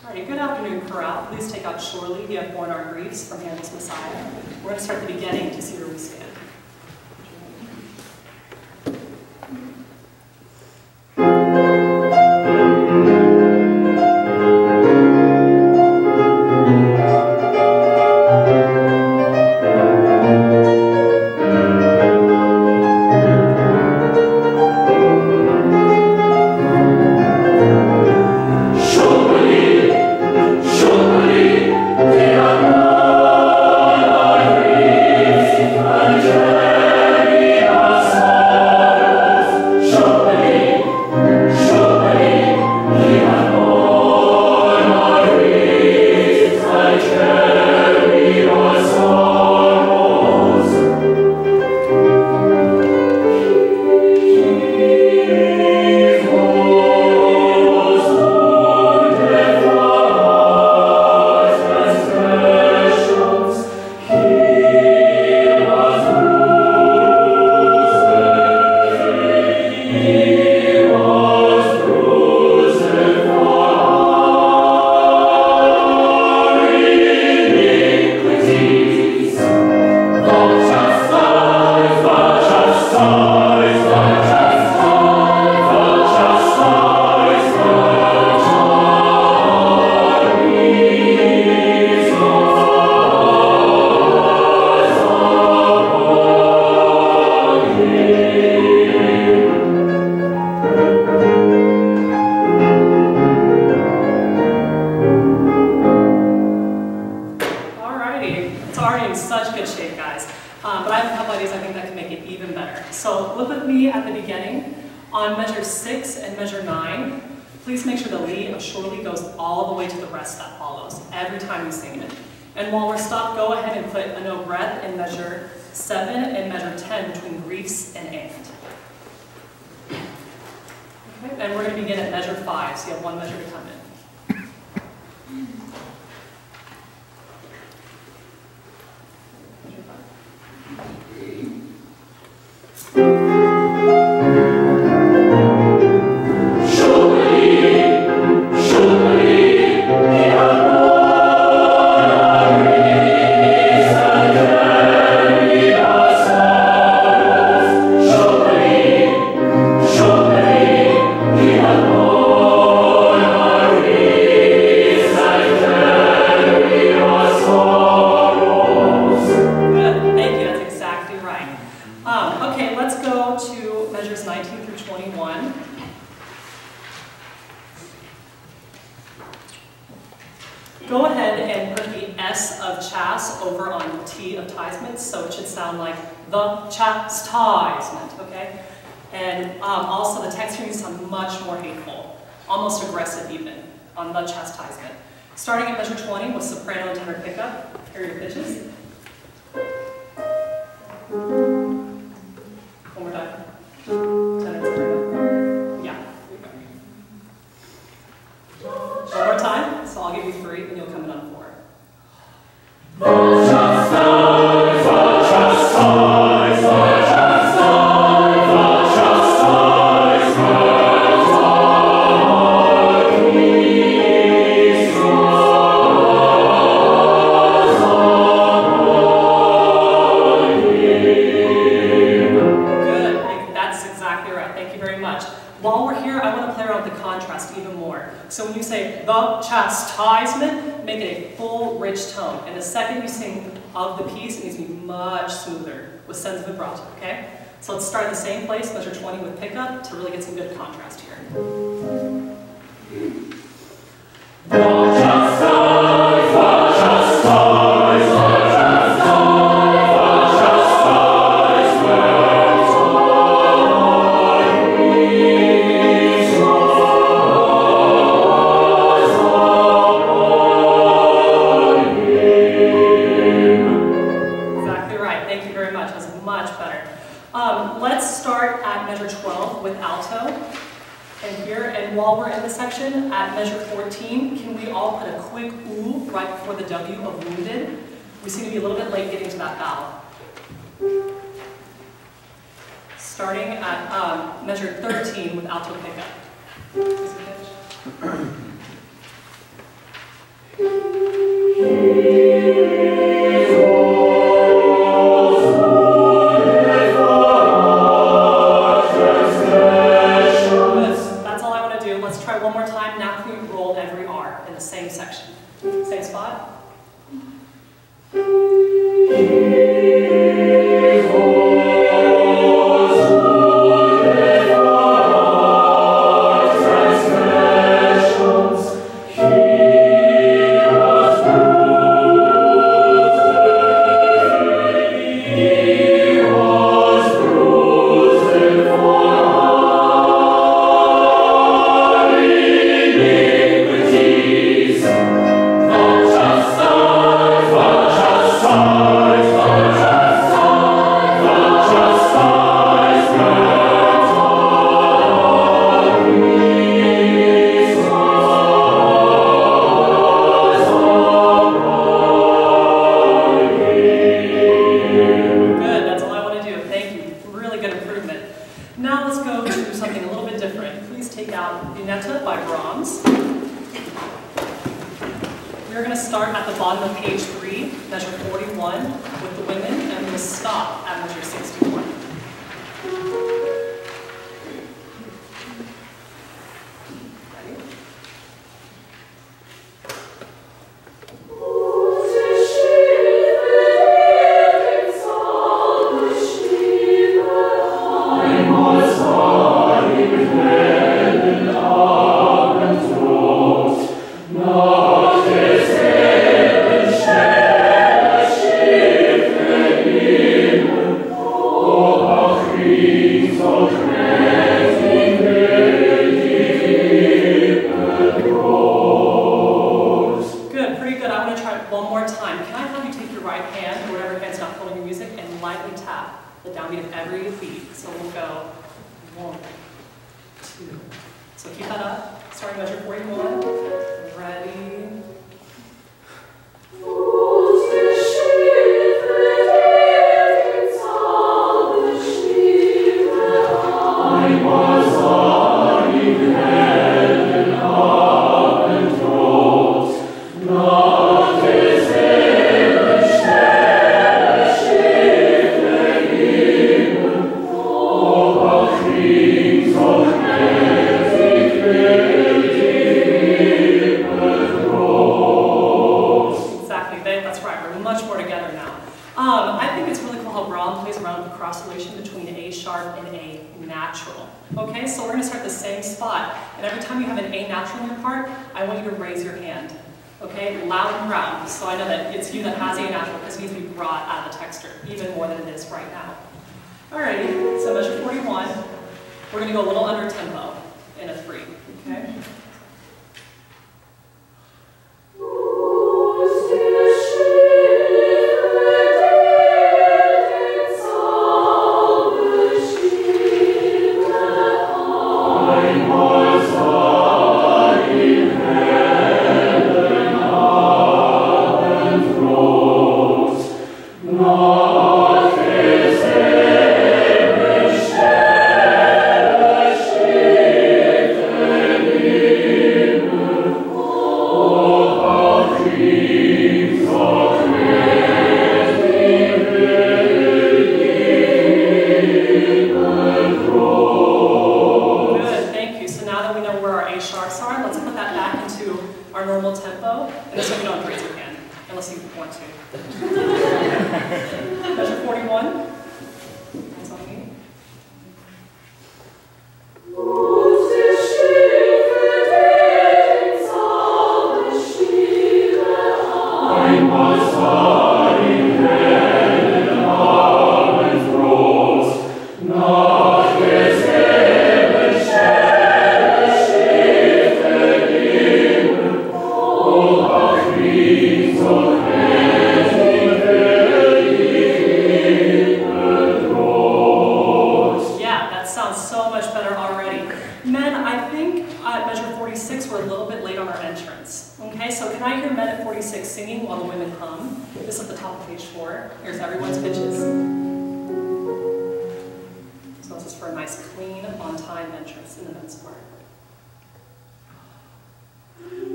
Alrighty, good afternoon, chorale. Please take out Surely We Have Borne Our Griefs from Handel's Messiah. We're going to start at the beginning to see where we stand. And while we're stopped, go ahead and put a no breath in measure 7 and measure 10 between griefs and. Okay, and we're going to begin at measure 5, so you have one measure to come in. Go ahead and put the S of chas over on the T of tisement, so it should sound like the chastisement, okay? And also the text here needs to sound much more hateful, almost aggressive even, on the chastisement. Starting at measure 20 with soprano and tenor pickup, here are your pitches. One more time. Tenor, soprano. Yeah. One more time, so I'll give you 3 and you'll come in on 4. So when you say the chastisement, make it a full, rich tone. And the second you sing of the piece, it needs to be much smoother with sense of vibrato, okay? So let's start in the same place, measure 20 with pickup to really get some good contrast here. Let's start at measure 12 with alto. And here, and while we're in the section, at measure 14, can we all put a quick ooh right before the W of wounded? We seem to be a little bit late getting to that vowel. Starting at measure 13 with alto pickup. We're going to start at the bottom of page 3, measure 41 with the women, and we'll stop at measure 61.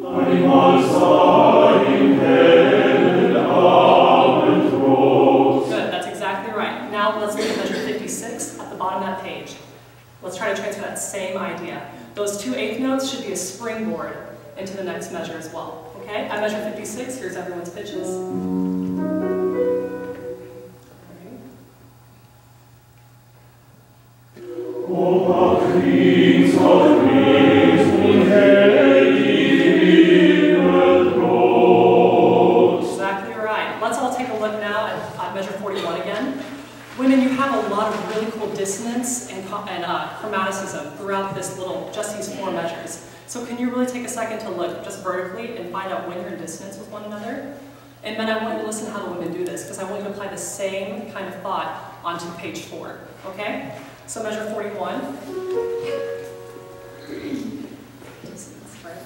I was same idea. Those 2 eighth notes should be a springboard into the next measure as well. Okay? At measure 56, here's everyone's pitches. Exactly right. Let's all take a look now at measure 41 again. Women, you have a lot of really cool dissonance and chromaticism throughout this just these 4 measures. So can you really take a second to look just vertically and find out when you're in dissonance with one another? And then I want you to listen to how the women do this, because I want you to apply the same kind of thought onto page 4, okay? So measure 41. Dissonance, right?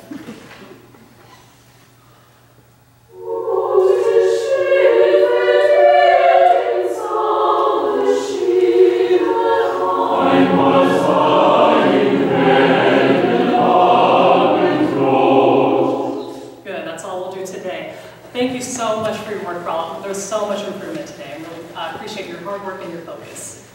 Thank you so much for your work, Rob. There's so much improvement today. I really appreciate your hard work and your focus.